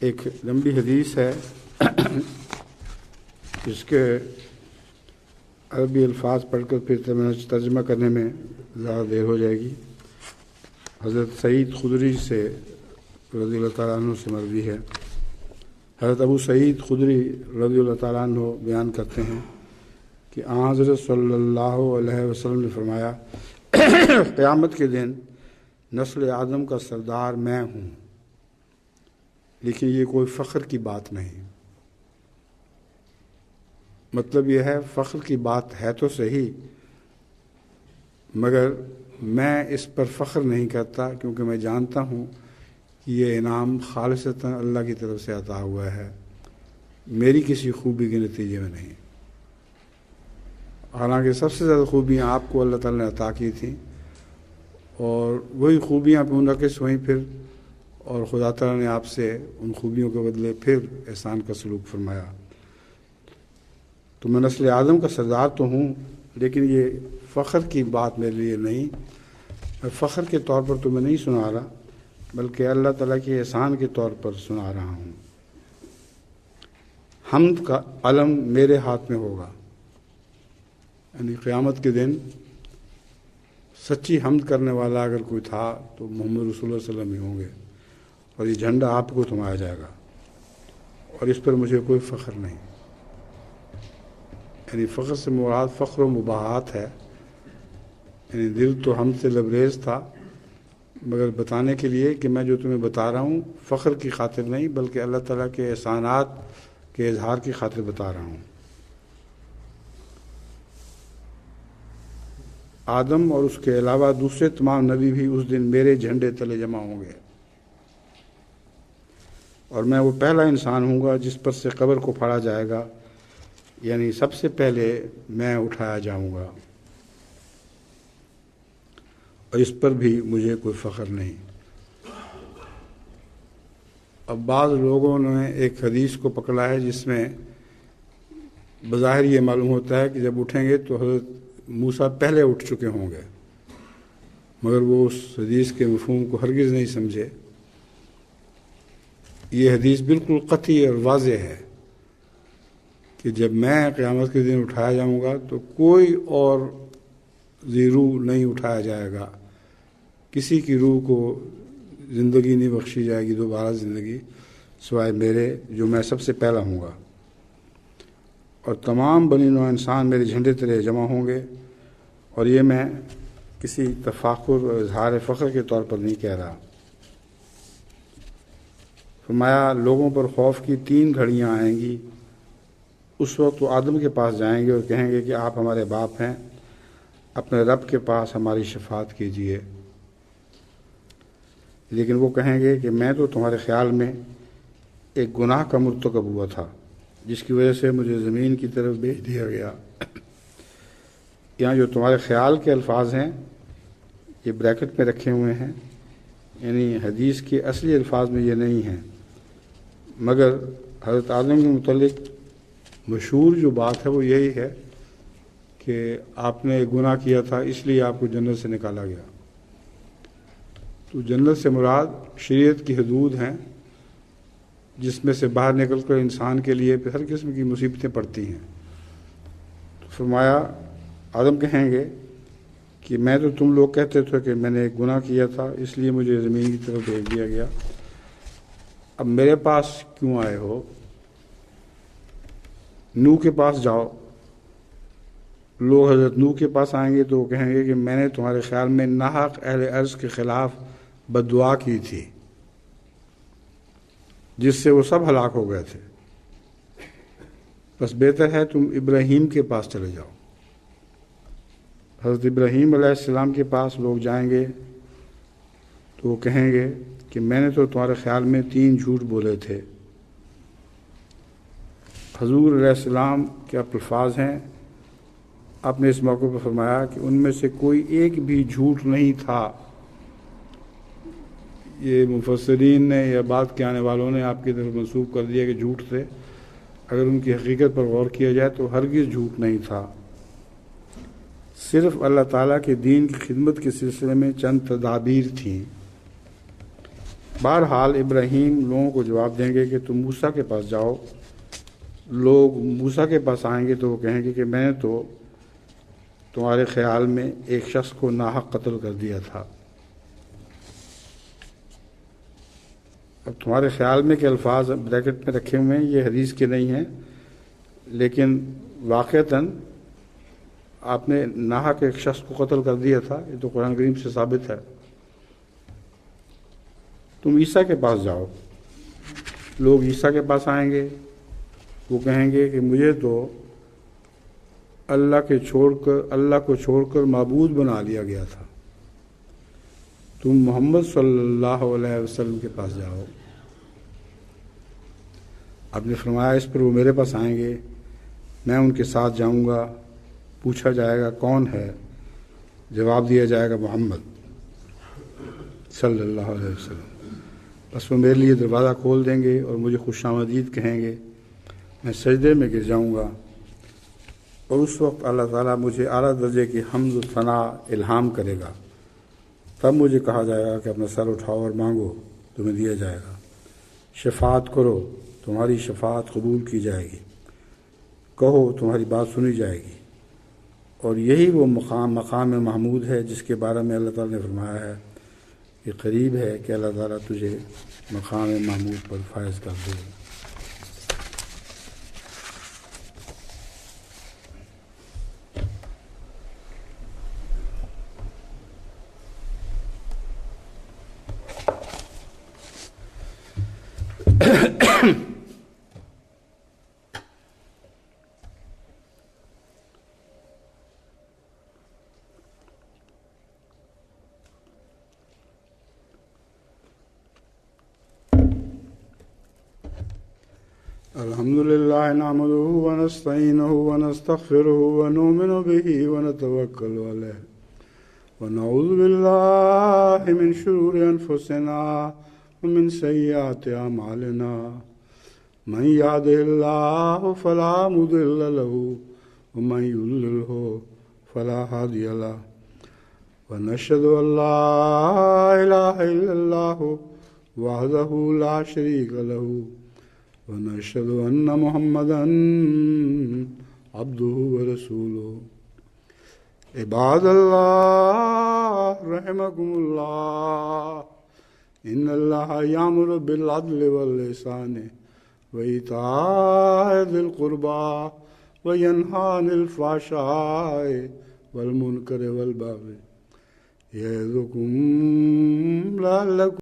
[SPEAKER 1] ایک لمبی حدیث ہے جس کے عربی الفاظ پڑھ کر پھر ترجمہ کرنے میں زیادہ دیر ہو جائے گی۔ حضرت سعید خدری سے رضی اللہ تعالیٰ عنہ سے مروی ہے، حضرت ابو سعید خدری رضی اللہ تعالیٰ عنہ بیان کرتے ہیں کہ حضرت صلی اللہ علیہ وسلم نے فرمایا، قیامت کے دن نسل آدم کا سردار میں ہوں، لیکن یہ کوئی فخر کی بات نہیں۔ مطلب یہ ہے فخر کی بات ہے تو صحیح، مگر میں اس پر فخر نہیں کرتا، کیونکہ میں جانتا ہوں کہ یہ انعام خالصتاً اللہ کی طرف سے عطا ہوا ہے، میری کسی خوبی کے نتیجے میں نہیں۔ حالانکہ سب سے زیادہ خوبیاں آپ کو اللہ تعالیٰ نے عطا کی تھیں، اور وہی خوبیاں منعکس ہوئیں پھر، اور خدا تعالیٰ نے آپ سے ان خوبیوں کے بدلے پھر احسان کا سلوک فرمایا۔ تو میں نسل آدم کا سردار تو ہوں، لیکن یہ فخر کی بات میرے لیے نہیں، میں فخر کے طور پر تمہیں نہیں سنا رہا، بلکہ اللہ تعالیٰ کے احسان کے طور پر سنا رہا ہوں۔ حمد کا علم میرے ہاتھ میں ہوگا، یعنی قیامت کے دن سچی حمد کرنے والا اگر کوئی تھا تو محمد رسول اللہ صلی اللہ علیہ وسلم ہی ہوں گے، اور یہ جھنڈا آپ کو تھمایا جائے گا، اور اس پر مجھے کوئی فخر نہیں۔ یعنی فخر سے مراد فخر و مباحات ہے، یعنی دل تو ہم سے لبریز تھا، مگر بتانے کے لیے کہ میں جو تمہیں بتا رہا ہوں فخر کی خاطر نہیں، بلکہ اللہ تعالیٰ کے احسانات کے اظہار کی خاطر بتا رہا ہوں۔ آدم اور اس کے علاوہ دوسرے تمام نبی بھی اس دن میرے جھنڈے تلے جمع ہوں گے، اور میں وہ پہلا انسان ہوں گا جس پر سے قبر کو پھاڑا جائے گا، یعنی سب سے پہلے میں اٹھایا جاؤں گا، اور اس پر بھی مجھے کوئی فخر نہیں۔ اب بعض لوگوں نے ایک حدیث کو پکڑا ہے جس میں بظاہر یہ معلوم ہوتا ہے کہ جب اٹھیں گے تو حضرت موسیٰ پہلے اٹھ چکے ہوں گے، مگر وہ اس حدیث کے مفہوم کو ہرگز نہیں سمجھے۔ یہ حدیث بالکل قطعی اور واضح ہے کہ جب میں قیامت کے دن اٹھایا جاؤں گا تو کوئی اور ذی روح نہیں اٹھایا جائے گا، کسی کی روح کو زندگی نہیں بخشی جائے گی دوبارہ زندگی، سوائے میرے جو میں سب سے پہلا ہوں گا، اور تمام بنی نوع انسان میرے جھنڈے تلے جمع ہوں گے۔ اور یہ میں کسی تفاخر اور اظہار فخر کے طور پر نہیں کہہ رہا۔ فرمایا، لوگوں پر خوف کی 3 گھڑیاں آئیں گی، اس وقت وہ آدم کے پاس جائیں گے اور کہیں گے کہ آپ ہمارے باپ ہیں، اپنے رب کے پاس ہماری شفاعت کیجیے۔ لیکن وہ کہیں گے کہ میں تو تمہارے خیال میں ایک گناہ کا مرتکب ہوا تھا، جس کی وجہ سے مجھے زمین کی طرف بھیج دیا گیا۔ یہاں جو تمہارے خیال کے الفاظ ہیں یہ بریکٹ میں رکھے ہوئے ہیں، یعنی حدیث کے اصلی الفاظ میں یہ نہیں ہیں، مگر حضرت آدم کے متعلق مشہور جو بات ہے وہ یہی ہے کہ آپ نے ایک گناہ کیا تھا، اس لیے آپ کو جنت سے نکالا گیا۔ تو جنت سے مراد شریعت کی حدود ہیں، جس میں سے باہر نکل کر انسان کے لیے ہر قسم کی مصیبتیں پڑتی ہیں۔ تو فرمایا، آدم کہیں گے کہ میں تو تم لوگ کہتے تھے کہ میں نے ایک گناہ کیا تھا، اس لیے مجھے زمین کی طرف بھیج دیا گیا، اب میرے پاس کیوں آئے ہو؟ نوح کے پاس جاؤ، لوگ حضرت نوح کے پاس آئیں گے تو وہ کہیں گے کہ میں نے تمہارے خیال میں ناحق اہل ارض کے خلاف بد دعا کی تھی جس سے وہ سب ہلاک ہو گئے تھے، بس بہتر ہے تم ابراہیم کے پاس چلے جاؤ۔ حضرت ابراہیم علیہ السلام کے پاس لوگ جائیں گے تو وہ کہیں گے کہ میں نے تو تمہارے خیال میں 3 جھوٹ بولے تھے۔ حضور علیہ السلام کے الفاظ ہیں، آپ نے اس موقع پر فرمایا کہ ان میں سے کوئی ایک بھی جھوٹ نہیں تھا۔ یہ مفسرین نے یا بعد کے آنے والوں نے آپ کی طرف منسوب کر دیا کہ جھوٹ تھے، اگر ان کی حقیقت پر غور کیا جائے تو ہرگز جھوٹ نہیں تھا، صرف اللہ تعالیٰ کے دین کی خدمت کے سلسلے میں چند تدابیر تھیں۔ بہرحال ابراہیم لوگوں کو جواب دیں گے کہ تم موسیٰ کے پاس جاؤ۔ لوگ موسیٰ کے پاس آئیں گے تو وہ کہیں گے کہ میں نے تو تمہارے خیال میں ایک شخص کو ناحق قتل کر دیا تھا۔ اب تمہارے خیال میں کہ الفاظ بریکٹ میں رکھے ہوئے ہیں، یہ حدیث کے نہیں ہیں، لیکن واقعتاً آپ نے ناحق ایک شخص کو قتل کر دیا تھا، یہ تو قرآن کریم سے ثابت ہے۔ تم عیسیٰ کے پاس جاؤ۔ لوگ عیسیٰ کے پاس آئیں گے، وہ کہیں گے کہ مجھے تو اللہ کو چھوڑ کر معبود بنا لیا گیا تھا، تم محمد صلی اللہ علیہ وسلم کے پاس جاؤ۔ آپ نے فرمایا اس پر وہ میرے پاس آئیں گے، میں ان کے ساتھ جاؤں گا، پوچھا جائے گا کون ہے، جواب دیا جائے گا محمد صلی اللہ علیہ وسلم، بس وہ میرے لیے دروازہ کھول دیں گے اور مجھے خوش آمدید کہیں گے، میں سجدے میں گر جاؤں گا، اور اس وقت اللہ تعالیٰ مجھے اعلیٰ درجے کی حمد و ثنا الہام کرے گا، تب مجھے کہا جائے گا کہ اپنا سر اٹھاؤ اور مانگو، تمہیں دیا جائے گا، شفاعت کرو، تمہاری شفاعت قبول کی جائے گی، کہو تمہاری بات سنی جائے گی، اور یہی وہ مقام محمود ہے جس کے بارے میں اللہ تعالیٰ نے فرمایا ہے کہ قریب ہے کہ اللہ تعالیٰ تجھے مقام محمود پر فائز کر دے۔ الحمد لله نحمده ونستعينه ونستغفره ونؤمن به ونتوكل عليه ونعوذ بالله من شرور أنفسنا ومن سيئات أعمالنا من يهده الله فلا مضل له ومن يضلله فلا هادي له ونشهد أن لا إله إلا الله وحده لا شريك له ونشهد أن محمدًا عبده ورسوله عباد الله رحمكم الله إن الله يأمر بالعدل والإحسان وإيتاء ذي القربى وينهى عن الفحشاء والمنكر والبغي يعظكم لعلكم